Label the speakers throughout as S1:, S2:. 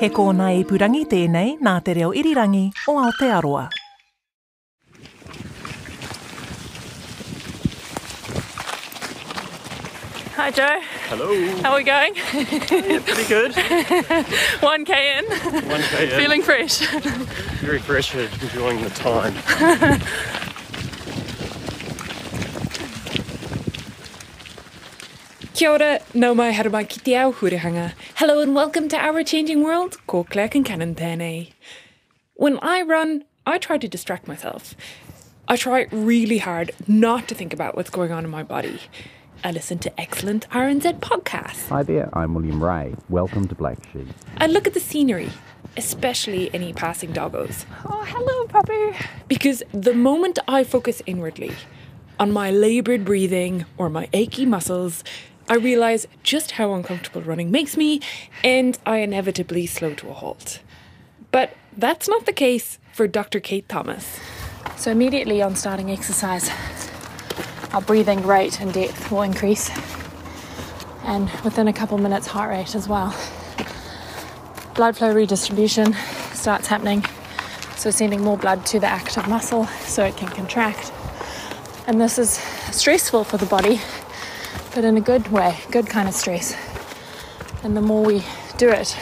S1: He kōna e purangi tēnei nā te reo irirangi o Aotearoa.
S2: Hi Joe.
S3: Hello.
S2: How are we going?
S3: Yeah, pretty good.
S2: 1k in.
S3: 1k in.
S2: Feeling fresh.
S3: Very fresh and enjoying the time.
S2: Kia ora, nau mai haramai ki te ao hurihanga. Hello and welcome to Our Changing World, ko Concannon tēnei. When I run, I try to distract myself. I try really hard not to think about what's going on in my body. I listen to excellent RNZ podcasts.
S4: Hi there, I'm William Ray. Welcome to Black Sheep.
S2: I look at the scenery, especially any passing doggos.
S5: Oh, hello, puppy.
S2: Because the moment I focus inwardly, on my laboured breathing or my achy muscles, I realise just how uncomfortable running makes me, and I inevitably slow to a halt. But that's not the case for Dr. Kate Thomas.
S5: So immediately on starting exercise, our breathing rate and depth will increase, and within a couple minutes heart rate as well. Blood flow redistribution starts happening, so sending more blood to the active muscle so it can contract. And this is stressful for the body, but in a good way, good kind of stress. And the more we do it,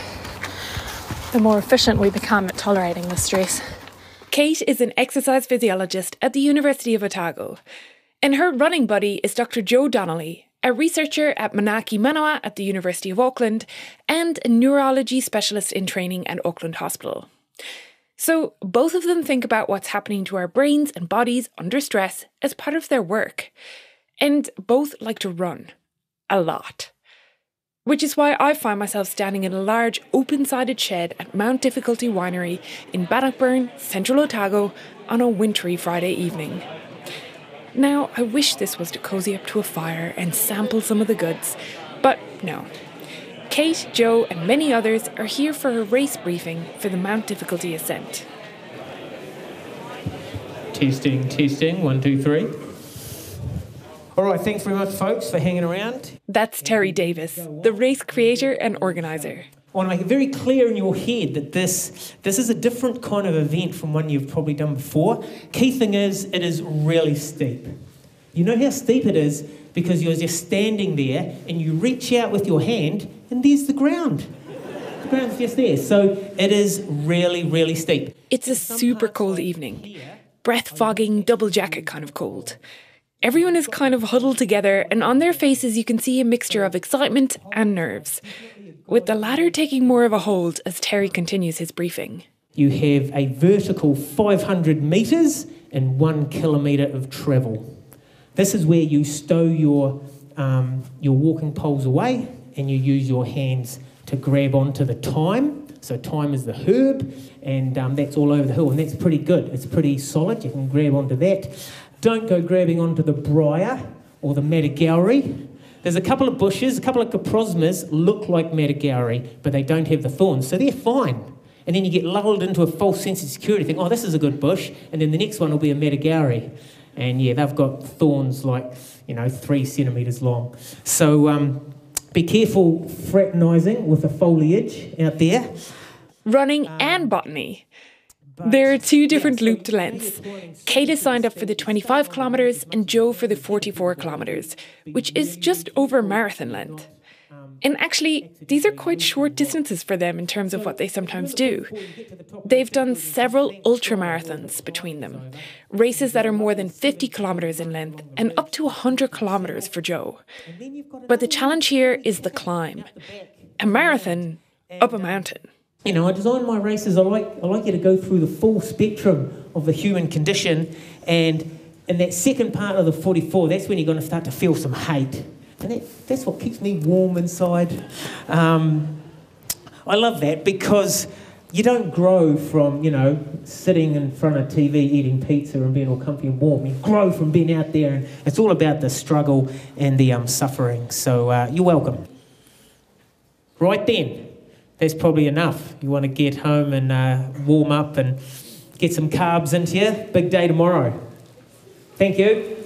S5: the more efficient we become at tolerating the stress.
S2: Kate is an exercise physiologist at the University of Otago, and her running buddy is Dr. Joe Donnelly, a researcher at Manaki Manawa at the University of Auckland and a neurology specialist in training at Auckland Hospital. So both of them think about what's happening to our brains and bodies under stress as part of their work. And both like to run. A lot. Which is why I find myself standing in a large open-sided shed at Mount Difficulty Winery in Bannockburn, central Otago, on a wintry Friday evening. Now, I wish this was to cozy up to a fire and sample some of the goods, but no. Kate, Joe and many others are here for a race briefing for the Mount Difficulty ascent.
S6: Testing, 1, 2, 3. All right, thanks very much, folks, for hanging around.
S2: That's Terry Davis, the race creator and organiser.
S6: I want to make it very clear in your head that this is a different kind of event from one you've probably done before. Key thing is, it is really steep. You know how steep it is because you're just standing there and you reach out with your hand and there's the ground. The ground's just there. So it is really, really steep.
S2: It's a super cold evening. Breath-fogging, double jacket kind of cold. Everyone is kind of huddled together, and on their faces you can see a mixture of excitement and nerves, with the latter taking more of a hold as Terry continues his briefing.
S6: You have a vertical 500 metres and 1 kilometre of travel. This is where you stow your walking poles away and you use your hands to grab onto the thyme. So thyme is the herb, and that's all over the hill, and that's pretty good. It's pretty solid. You can grab onto that. Don't go grabbing onto the briar or the matagauri. There's a couple of bushes, a couple of coprosmas look like matagauri, but they don't have the thorns, so they're fine. And then you get lulled into a false sense of security, think, oh, this is a good bush, and then the next one will be a matagauri. And yeah, they've got thorns like, 3 centimetres long. So be careful fraternising with the foliage out there.
S2: Running and botany. There are 2 different looped lengths. Kate is signed up for the 25 kilometres and Joe for the 44 kilometres, which is just over marathon length. And actually, these are quite short distances for them in terms of what they sometimes do. They've done several ultramarathons between them, races that are more than 50 kilometres in length and up to 100 kilometres for Joe. But the challenge here is the climb. A marathon up a mountain.
S6: I design my races, I like you to go through the full spectrum of the human condition, and in that second part of the 44, that's when you're going to start to feel some hate. And that's what keeps me warm inside. I love that because you don't grow from, sitting in front of TV eating pizza and being all comfy and warm. You grow from being out there, and it's all about the struggle and the suffering. So you're welcome. Right then. That's probably enough. You want to get home and warm up and get some carbs into you. Big day tomorrow. Thank you.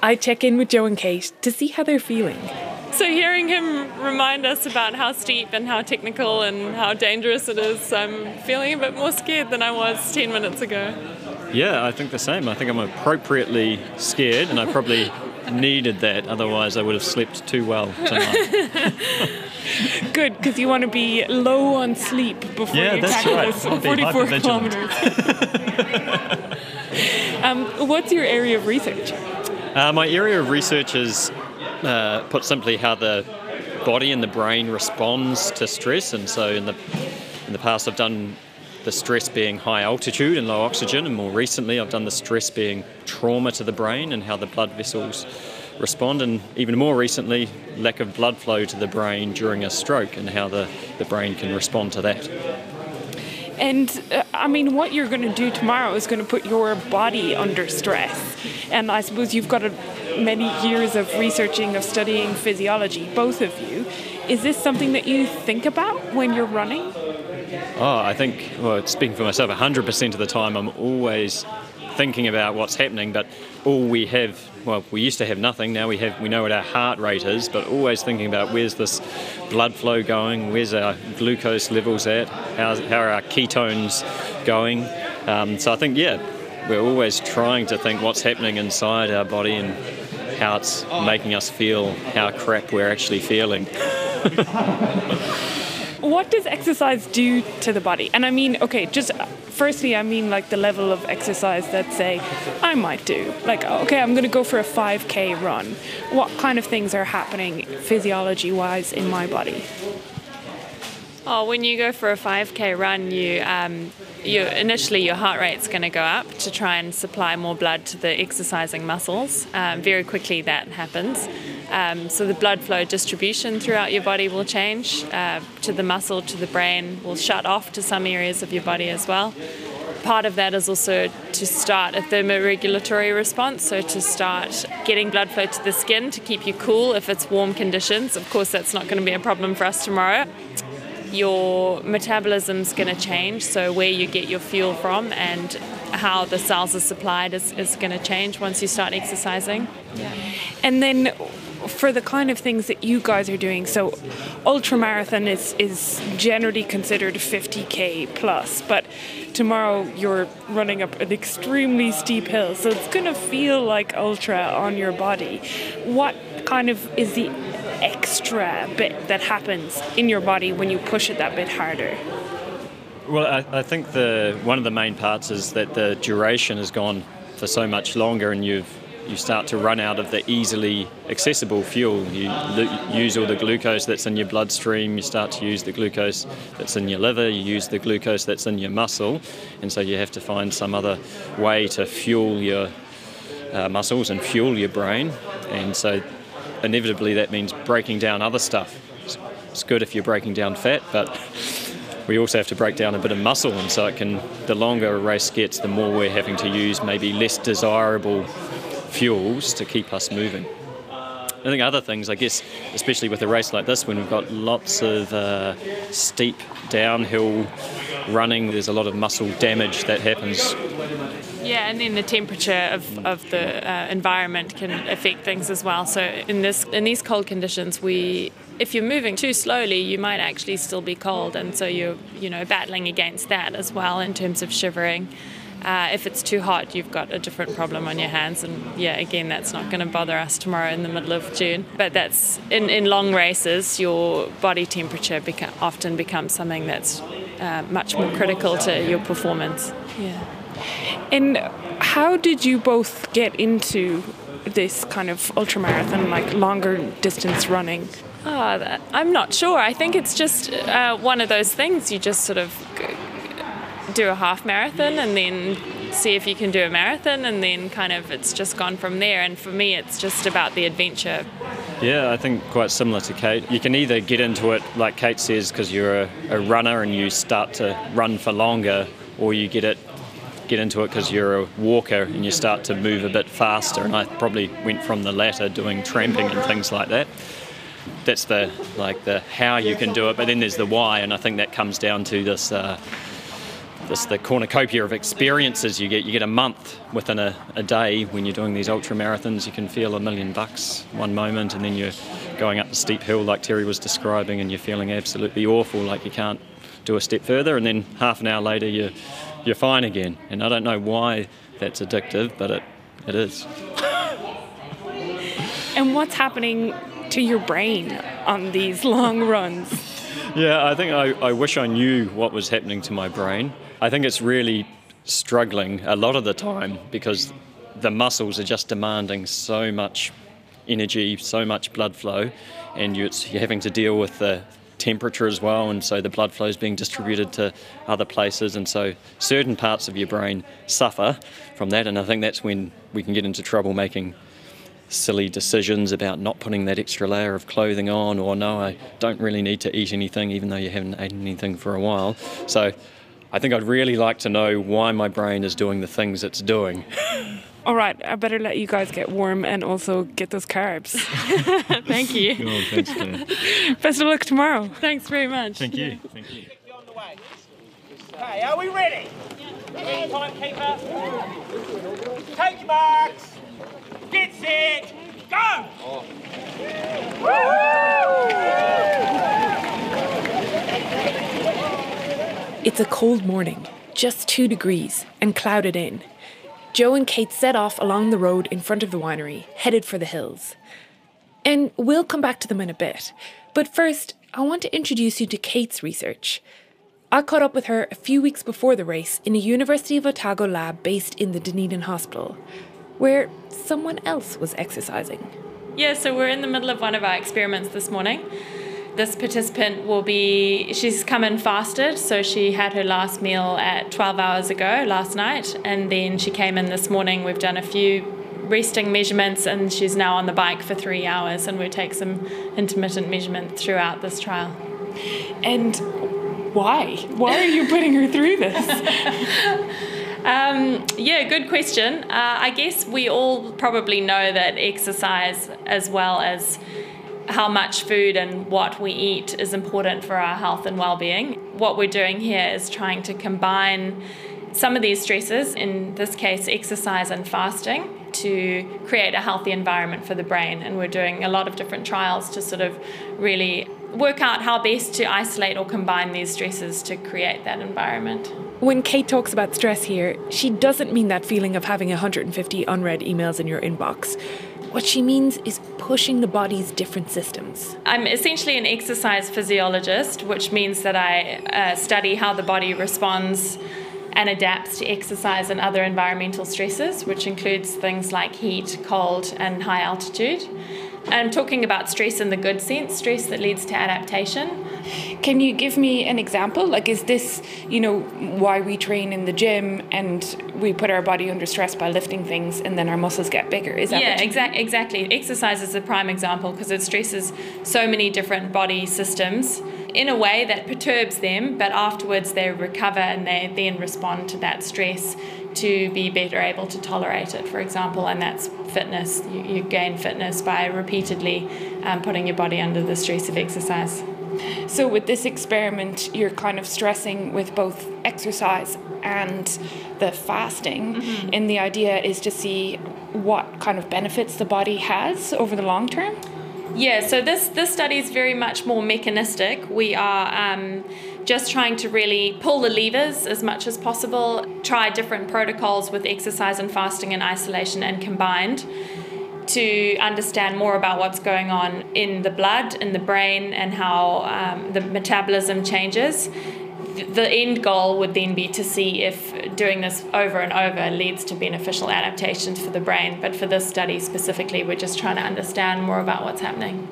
S2: I check in with Joe and Kate to see how they're feeling.
S5: So hearing him remind us about how steep and how technical and how dangerous it is, I'm feeling a bit more scared than I was 10 minutes ago.
S3: Yeah, I think the same. I think I'm appropriately scared, and I probably needed that. Otherwise, I would have slept too well tonight.
S2: Good, because you want to be low on sleep before you tackle this 44 kilometers. What's your area of research?
S3: My area of research is, put simply, how the body and the brain responds to stress. And so in the past, I've done the stress being high altitude and low oxygen, and more recently I've done the stress being trauma to the brain and how the blood vessels respond, and even more recently lack of blood flow to the brain during a stroke and how the brain can respond to that.
S2: And what you're going to do tomorrow is going to put your body under stress. And I suppose you've got many years of researching, of studying physiology, both of you. Is this something that you think about when you're running?
S3: I think, speaking for myself, 100% of the time I'm always thinking about what's happening, but all we have, we used to have nothing, now we know what our heart rate is, but always thinking about where's this blood flow going, where's our glucose levels at, how are our ketones going. So I think, we're always trying to think what's happening inside our body and how it's making us feel how crap we're actually feeling.
S2: What does exercise do to the body? And firstly, the level of exercise that, say, I might do. I'm going to go for a 5K run. What kind of things are happening physiology-wise in my body?
S5: When you go for a 5K run, initially your heart rate's going to go up to try and supply more blood to the exercising muscles. Very quickly that happens. So the blood flow distribution throughout your body will change to the muscle, to the brain, will shut off to some areas of your body as well. Part of that is also to start a thermoregulatory response, so to start getting blood flow to the skin to keep you cool if it's warm conditions. Of course, that's not going to be a problem for us tomorrow. Your metabolism's going to change, so where you get your fuel from and how the cells are supplied is going to change once you start exercising.
S2: Yeah. And then for the kind of things that you guys are doing, so ultramarathon is generally considered 50k plus, but tomorrow you're running up an extremely steep hill, so it's going to feel like ultra on your body. What kind of is the extra bit that happens in your body when you push it that bit harder?
S3: Well, I think one of the main parts is that the duration has gone for so much longer, and you start to run out of the easily accessible fuel. You use all the glucose that's in your bloodstream, you start to use the glucose that's in your liver, you use the glucose that's in your muscle, and so you have to find some other way to fuel your muscles and fuel your brain, and so inevitably that means breaking down other stuff. It's good if you're breaking down fat, but we also have to break down a bit of muscle, and so the longer a race gets, the more we're having to use maybe less desirable fuels to keep us moving. I think other things, I guess, especially with a race like this, when we've got lots of steep downhill running, there's a lot of muscle damage that happens.
S5: Yeah, and then the temperature of the environment can affect things as well. So in these cold conditions, if you're moving too slowly, you might actually still be cold, and so you're battling against that as well in terms of shivering. If it's too hot, you've got a different problem on your hands, and again, that's not going to bother us tomorrow in the middle of June. But that's in long races, your body temperature often becomes something that's much more critical to your performance. Yeah.
S2: And how did you both get into this kind of ultramarathon, like longer distance running?
S5: I'm not sure. I think it's just one of those things. You just sort of do a half marathon and then see if you can do a marathon, and then kind of it's just gone from there. And for me, it's just about the adventure.
S3: Yeah, I think quite similar to Kate. You can either get into it, like Kate says, because you're a runner and you start to run for longer, or you get into it because you're a walker and you start to move a bit faster. And I probably went from the latter, doing tramping and things like that. That's the how you can do it, but then there's the why, and I think that comes down to this the cornucopia of experiences you get. You get a month within a day when you're doing these ultramarathons. You can feel $1 million one moment, and then you're going up a steep hill like Terry was describing, and you're feeling absolutely awful, like you can't do a step further, and then half an hour later you're fine again. And I don't know why that's addictive, but it is.
S2: And what's happening to your brain on these long runs?
S3: Yeah, I think I wish I knew what was happening to my brain. I think it's really struggling a lot of the time because the muscles are just demanding so much energy, so much blood flow, and you're having to deal with the temperature as well, and so the blood flow is being distributed to other places, and so certain parts of your brain suffer from that, and I think that's when we can get into trouble making silly decisions about not putting that extra layer of clothing on, or no, I don't really need to eat anything even though you haven't eaten anything for a while. So I think I'd really like to know why my brain is doing the things it's doing.
S2: All right, I better let you guys get warm and also get those carbs. Thank you.
S3: Oh, thanks, Claire.
S2: Best of luck tomorrow.
S5: Thanks very much.
S3: Thank you. Thank you.
S7: Okay, are we ready? Timekeeper. Take your marks. Get set. Go!
S2: It's a cold morning, just 2 degrees and clouded in. Joe and Kate set off along the road in front of the winery, headed for the hills. And we'll come back to them in a bit. But first, I want to introduce you to Kate's research. I caught up with her a few weeks before the race in a University of Otago lab based in the Dunedin Hospital, where someone else was exercising.
S5: Yeah, so we're in the middle of one of our experiments this morning. This participant she's come in fasted, so she had her last meal at 12 hours ago last night, and then she came in this morning. We've done a few resting measurements, and she's now on the bike for 3 hours, and we'll take some intermittent measurements throughout this trial.
S2: And why? Why are you putting her through this?
S5: Yeah, good question. I guess we all probably know that exercise, as well as how much food and what we eat, is important for our health and well-being. What we're doing here is trying to combine some of these stresses, in this case exercise and fasting, to create a healthy environment for the brain. And we're doing a lot of different trials to sort of really work out how best to isolate or combine these stresses to create that environment.
S2: When Kate talks about stress here, she doesn't mean that feeling of having 150 unread emails in your inbox. What she means is pushing the body's different systems.
S5: I'm essentially an exercise physiologist, which means that I study how the body responds and adapts to exercise and other environmental stresses, which includes things like heat, cold, and high altitude. I'm talking about stress in the good sense, stress that leads to adaptation.
S2: Can you give me an example? Like, is this, why we train in the gym and we put our body under stress by lifting things and then our muscles get bigger? Is that
S5: exactly. Exercise is a prime example because it stresses so many different body systems in a way that perturbs them, but afterwards they recover and they then respond to that stress to be better able to tolerate it, for example, and that's fitness. You gain fitness by repeatedly putting your body under the stress of exercise.
S2: So with this experiment, you're kind of stressing with both exercise and the fasting,
S5: Mm-hmm.
S2: and the idea is to see what kind of benefits the body has over the long term?
S5: Yeah, so this study is very much more mechanistic. We are just trying to really pull the levers as much as possible, try different protocols with exercise and fasting and isolation and combined to understand more about what's going on in the blood, in the brain, and how the metabolism changes. The end goal would then be to see if doing this over and over leads to beneficial adaptations for the brain. But for this study specifically, we're just trying to understand more about what's happening.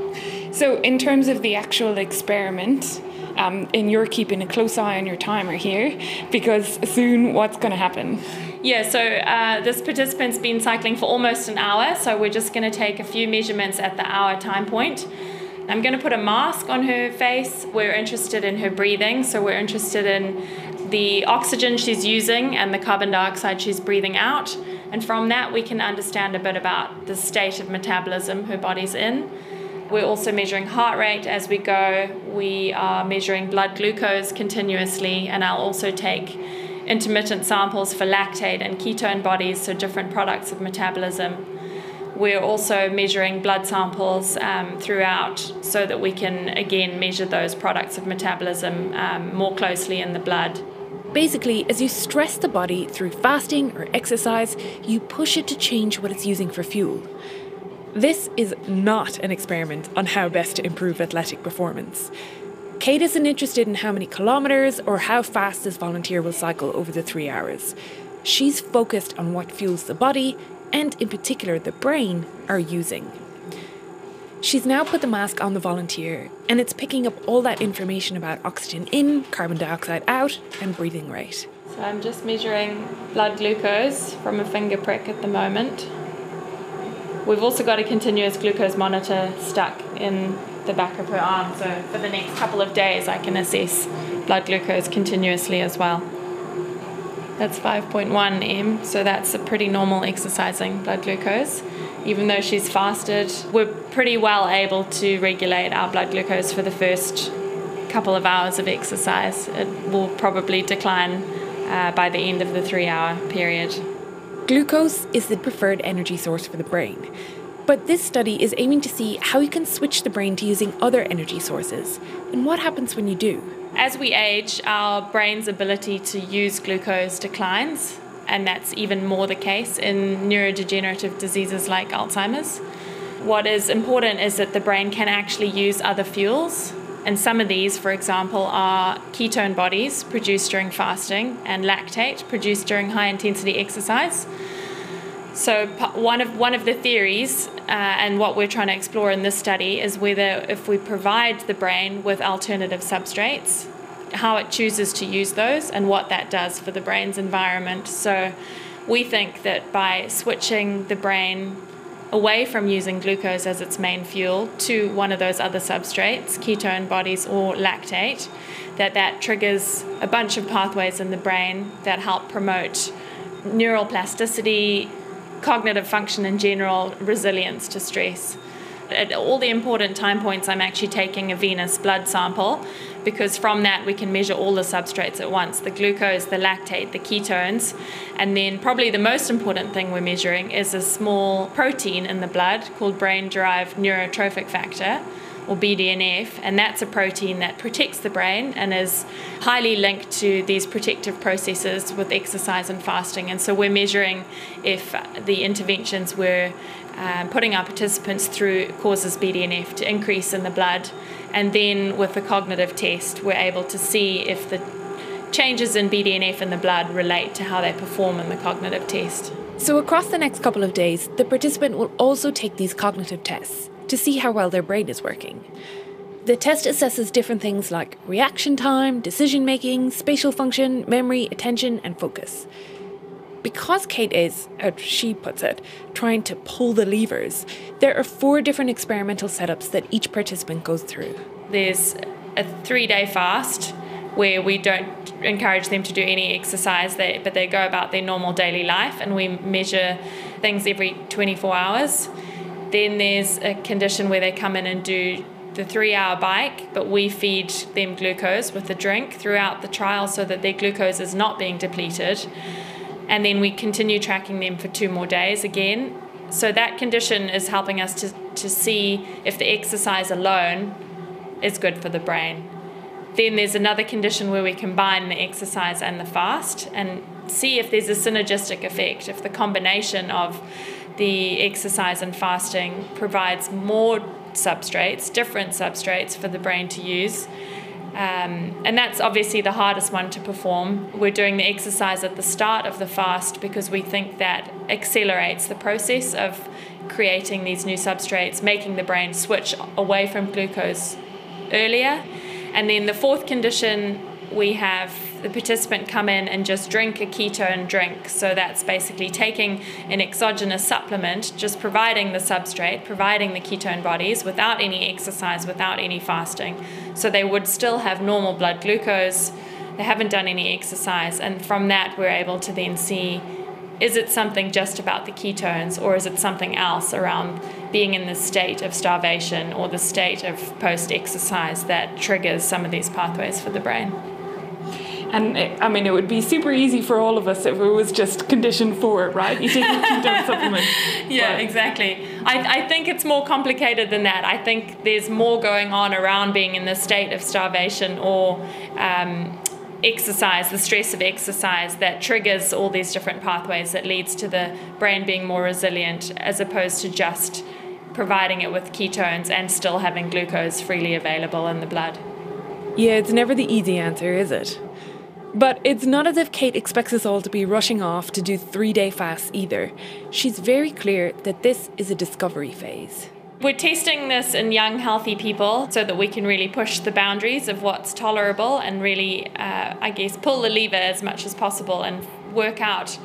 S2: So in terms of the actual experiment, and you're keeping a close eye on your timer here, because soon what's going to happen?
S5: Yeah, so this participant's been cycling for almost an hour, so we're just going to take a few measurements at the hour time point. I'm going to put a mask on her face. We're interested in her breathing, so we're interested in the oxygen she's using and the carbon dioxide she's breathing out. And from that, we can understand a bit about the state of metabolism her body's in. We're also measuring heart rate as we go. We are measuring blood glucose continuously, and I'll also take intermittent samples for lactate and ketone bodies, so different products of metabolism. We're also measuring blood samples throughout so that we can, again, measure those products of metabolism more closely in the blood.
S2: Basically, as you stress the body through fasting or exercise, you push it to change what it's using for fuel. This is not an experiment on how best to improve athletic performance. Kate isn't interested in how many kilometres or how fast this volunteer will cycle over the 3 hours. She's focused on what fuels the body, and in particular the brain, are using. She's now put the mask on the volunteer, and it's picking up all that information about oxygen in, carbon dioxide out, and breathing rate.
S5: So I'm just measuring blood glucose from a finger prick at the moment. We've also got a continuous glucose monitor stuck in the back of her arm, so for the next couple of days I can assess blood glucose continuously as well. That's 5.1 m, so that's a pretty normal exercising blood glucose. Even though she's fasted, we're pretty well able to regulate our blood glucose for the first couple of hours of exercise. It will probably decline by the end of the 3-hour period.
S2: Glucose is the preferred energy source for the brain, but this study is aiming to see how you can switch the brain to using other energy sources, and what happens when you do.
S5: As we age, our brain's ability to use glucose declines, and that's even more the case in neurodegenerative diseases like Alzheimer's. What is important is that the brain can actually use other fuels, and some of these, for example, are ketone bodies produced during fasting and lactate produced during high-intensity exercise. So one of the theories, and what we're trying to explore in this study, is whether if we provide the brain with alternative substrates, how it chooses to use those and what that does for the brain's environment. So we think that by switching the brain away from using glucose as its main fuel to one of those other substrates, ketone bodies or lactate, that triggers a bunch of pathways in the brain that help promote neural plasticity, cognitive function in general, resilience to stress. At all the important time points, I'm actually taking a venous blood sample, because from that we can measure all the substrates at once, the glucose, the lactate, the ketones, and then probably the most important thing we're measuring is a small protein in the blood called brain-derived neurotrophic factor, or BDNF, and that's a protein that protects the brain and is highly linked to these protective processes with exercise and fasting. And so we're measuring if the interventions we're putting our participants through causes BDNF to increase in the blood. And then with the cognitive test, we're able to see if the changes in BDNF in the blood relate to how they perform in the cognitive test.
S2: So across the next couple of days, the participant will also take these cognitive tests to see how well their brain is working. The test assesses different things like reaction time, decision-making, spatial function, memory, attention, and focus. Because Kate is, as she puts it, trying to pull the levers, there are 4 different experimental setups that each participant goes through.
S5: There's a 3-day fast where we don't encourage them to do any exercise, but they go about their normal daily life, and we measure things every 24 hours. Then there's a condition where they come in and do the 3-hour bike, but we feed them glucose with the drink throughout the trial so that their glucose is not being depleted. And then we continue tracking them for 2 more days again. So that condition is helping us to see if the exercise alone is good for the brain. Then there's another condition where we combine the exercise and the fast and see if there's a synergistic effect, if the combination of the exercise and fasting provides more substrates, different substrates for the brain to use. And that's obviously the hardest one to perform. We're doing the exercise at the start of the fast because we think that accelerates the process of creating these new substrates, making the brain switch away from glucose earlier. And then the 4th condition, we have the participant come in and just drink a ketone drink. So that's basically taking an exogenous supplement, just providing the substrate, providing the ketone bodies without any exercise, without any fasting. So they would still have normal blood glucose. They haven't done any exercise. And from that, we're able to then see, is it something just about the ketones, or is it something else around being in the state of starvation or the state of post-exercise that triggers some of these pathways for the brain?
S2: And it would be super easy for all of us if it was just condition 4, right? You take a ketone supplement.
S5: Yeah, exactly. I think it's more complicated than that. I think there's more going on around being in this state of starvation or exercise, the stress of exercise that triggers all these different pathways that leads to the brain being more resilient, as opposed to just providing it with ketones and still having glucose freely available in the blood.
S2: Yeah, it's never the easy answer, is it? But it's not as if Kate expects us all to be rushing off to do 3-day fasts either. She's very clear that this is a discovery phase.
S5: We're testing this in young, healthy people so that we can really push the boundaries of what's tolerable and really, pull the lever as much as possible and work out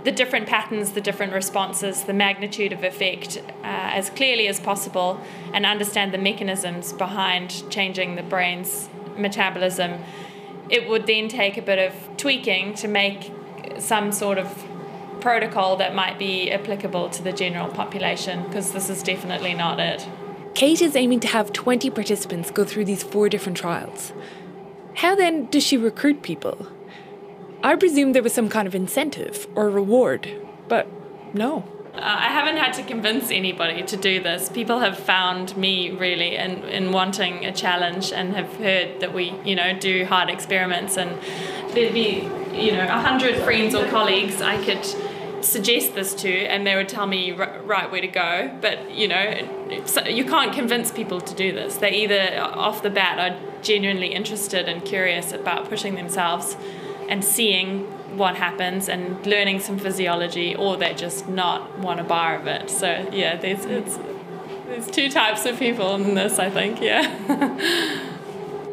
S5: the different patterns, the different responses, the magnitude of effect as clearly as possible, and understand the mechanisms behind changing the brain's metabolism. It would then take a bit of tweaking to make some sort of protocol that might be applicable to the general population, because this is definitely not it.
S2: Kate is aiming to have 20 participants go through these 4 different trials. How then does she recruit people? I presume there was some kind of incentive or reward, but no.
S5: I haven't had to convince anybody to do this. People have found me really in wanting a challenge and have heard that we, do hard experiments, and there'd be, 100 friends or colleagues I could suggest this to, and they would tell me right where to go. But, you can't convince people to do this. They either off the bat are genuinely interested and curious about pushing themselves and seeing what happens and learning some physiology, or they just not want a bar of it. So yeah, there's 2 types of people in this, I think. Yeah.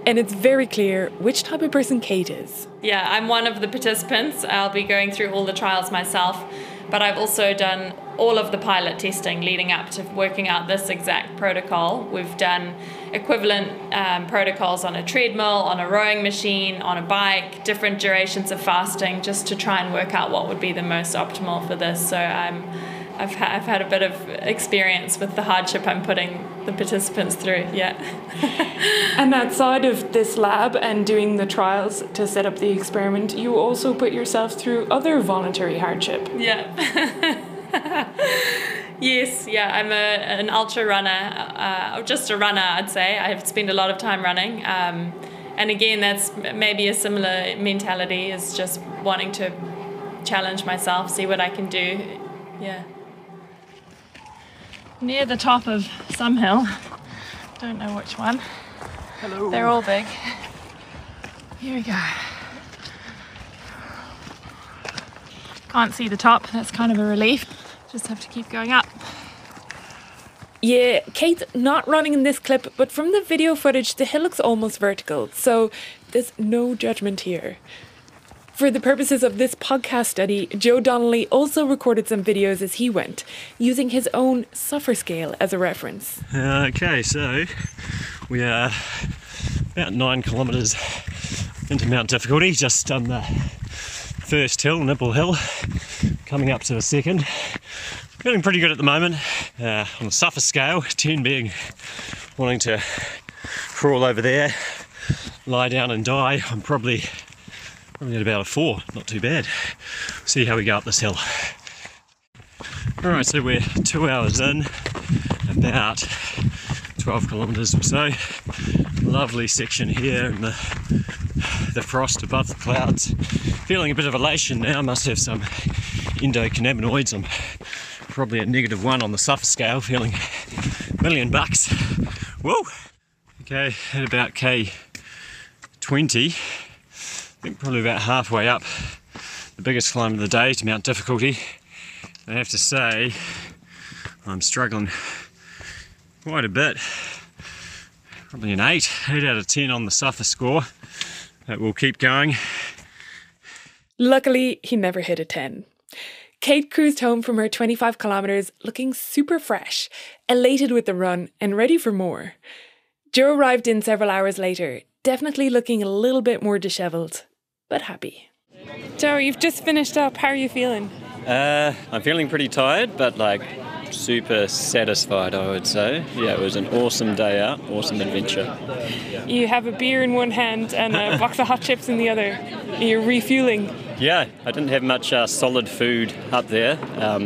S2: And it's very clear which type of person Kate is.
S5: Yeah, I'm one of the participants. I'll be going through all the trials myself, but I've also done all of the pilot testing leading up to working out this exact protocol. We've done equivalent protocols on a treadmill, on a rowing machine, on a bike, different durations of fasting, just to try and work out what would be the most optimal for this. So I've had a bit of experience with the hardship I'm putting the participants through, yeah.
S2: And outside of this lab and doing the trials to set up the experiment, you also put yourself through other voluntary hardship.
S5: Yeah. Yes, yeah, I'm an ultra runner, or just a runner, I'd say. I've spent a lot of time running. And again, that's maybe a similar mentality, is just wanting to challenge myself, see what I can do. Yeah. Near the top of some hill, don't know which one.
S2: Hello.
S5: They're all big. Here we go. Can't see the top, that's kind of a relief. Just have to keep going up.
S2: Yeah, Kate's not running in this clip, but from the video footage, the hill looks almost vertical, so there's no judgment here. For the purposes of this podcast study, Joe Donnelly also recorded some videos as he went, using his own suffer scale as a reference.
S8: Okay, so we are about 9 kilometres into Mount Difficulty, just on the first hill, Nibble Hill, coming up to the second. Feeling pretty good at the moment. On the suffer scale, 10 being wanting to crawl over there, lie down and die. I'm probably at about a 4, not too bad. See how we go up this hill. Alright, so we're 2 hours in, about 12 kilometres or so. Lovely section here, and the frost above the clouds. Feeling a bit of elation now, must have some endocannabinoids. I'm probably at -1 on the suffer scale, feeling $1,000,000. Whoa! Okay, at about K20, I think probably about halfway up the biggest climb of the day to Mount Difficulty. I have to say, I'm struggling quite a bit. Probably an 8 out of 10 on the suffer score. But we'll keep going.
S2: Luckily, he never hit a 10. Kate cruised home from her 25 kilometres looking super fresh, elated with the run and ready for more. Joe arrived in several hours later, definitely looking a little bit more dishevelled, but happy. Joe, you've just finished up. How are you feeling?
S3: I'm feeling pretty tired, but super satisfied, I would say. Yeah, it was an awesome day out, awesome adventure.
S2: You have a beer in one hand and a box of hot chips in the other. You're refueling.
S3: Yeah, I didn't have much solid food up there,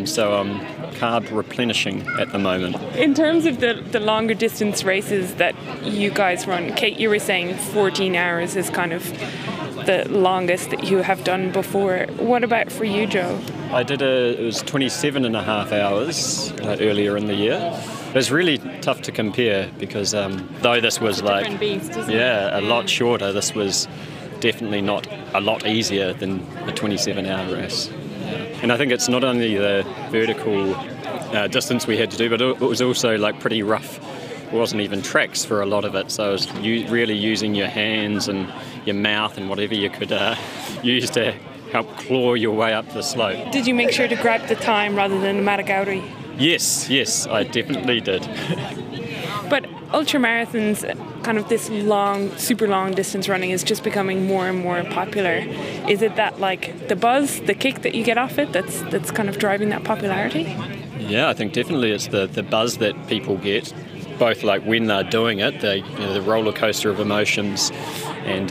S3: so I'm carb replenishing at the moment.
S2: In terms of the longer distance races that you guys run, Kate, you were saying 14 hours is kind of the longest that you have done before. What about for you, Joe?
S3: I did it was 27 and a half hours earlier in the year. It was really tough to compare because though this was like,
S2: different beast, isn't
S3: a lot shorter, this was definitely not a lot easier than a 27-hour race. And I think it's not only the vertical distance we had to do, but it was also like pretty rough. It wasn't even tracks for a lot of it, so it was really using your hands and your mouth and whatever you could use to help claw your way up the slope.
S2: Did you make sure to grab the time rather than the Matagauri?
S3: Yes, I definitely did.
S2: But ultramarathons, kind of this long, super long distance running is just becoming more and more popular. Is it that like the buzz, the kick that you get off it that's kind of driving that popularity?
S3: Yeah, I think definitely it's the buzz that people get, both like when they're doing it, the roller coaster of emotions and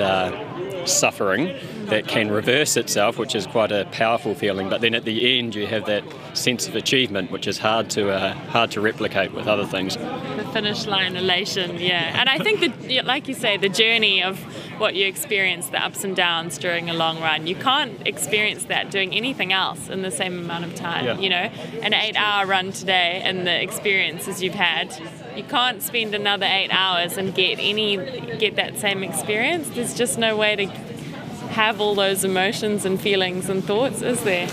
S3: suffering that can reverse itself, which is quite a powerful feeling. But then at the end, you have that sense of achievement, which is hard to replicate with other things.
S5: The finish line elation, yeah. And I think that, like you say, the journey of what you experience, the ups and downs during a long run, you can't experience that doing anything else in the same amount of time.
S3: Yeah.
S5: You know, an 8-hour run today and the experiences you've had, you can't spend another 8 hours and get that same experience. There's just no way to have all those emotions and feelings and thoughts, is there?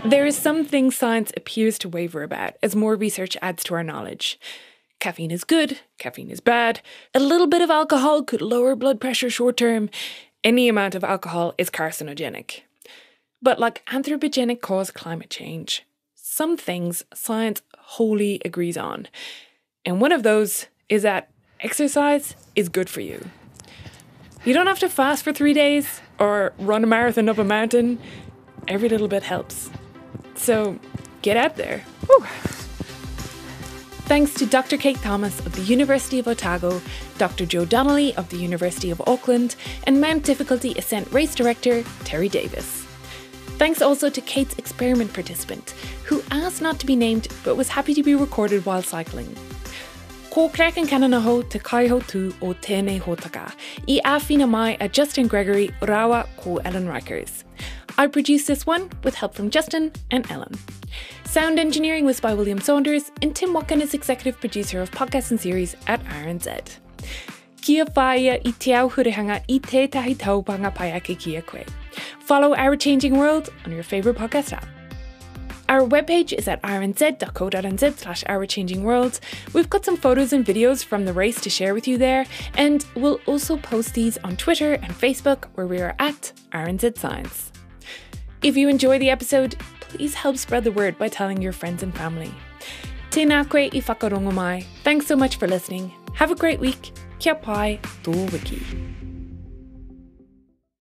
S2: There is something science appears to waver about as more research adds to our knowledge. Caffeine is good, caffeine is bad. A little bit of alcohol could lower blood pressure short term. Any amount of alcohol is carcinogenic. But like anthropogenic caused climate change, some things science wholly agrees on. And one of those is that exercise is good for you. You don't have to fast for 3 days or run a marathon up a mountain. Every little bit helps. So get out there. Woo. Thanks to Dr. Kate Thomas of the University of Otago, Dr. Joe Donnelly of the University of Auckland, and Mount Difficulty Ascent Race Director Terry Davis. Thanks also to Kate's experiment participant, who asked not to be named but was happy to be recorded while cycling. Ko Concannon aho te kaiho tu o tēnei hōtaka, I āwhina mai a Justin Gregory rawa ko Ellen Rikers. I produced this one with help from Justin and Ellen. Sound engineering was by William Saunders, and Tim Watkin is executive producer of podcasts and series at RNZ. Kia whaia I te au hurihanga I tētahi taupanga pai ake kia koe. Follow Our Changing World on your favourite podcast app. Our webpage is at rnz.co.nz/ourchangingworld. We've got some photos and videos from the race to share with you there, and we'll also post these on Twitter and Facebook, where we are at RNZ Science. If you enjoy the episode, please help spread the word by telling your friends and family. Tēnā koe I whakarongo mai. Thanks so much for listening. Have a great week. Kia pai, tō wiki.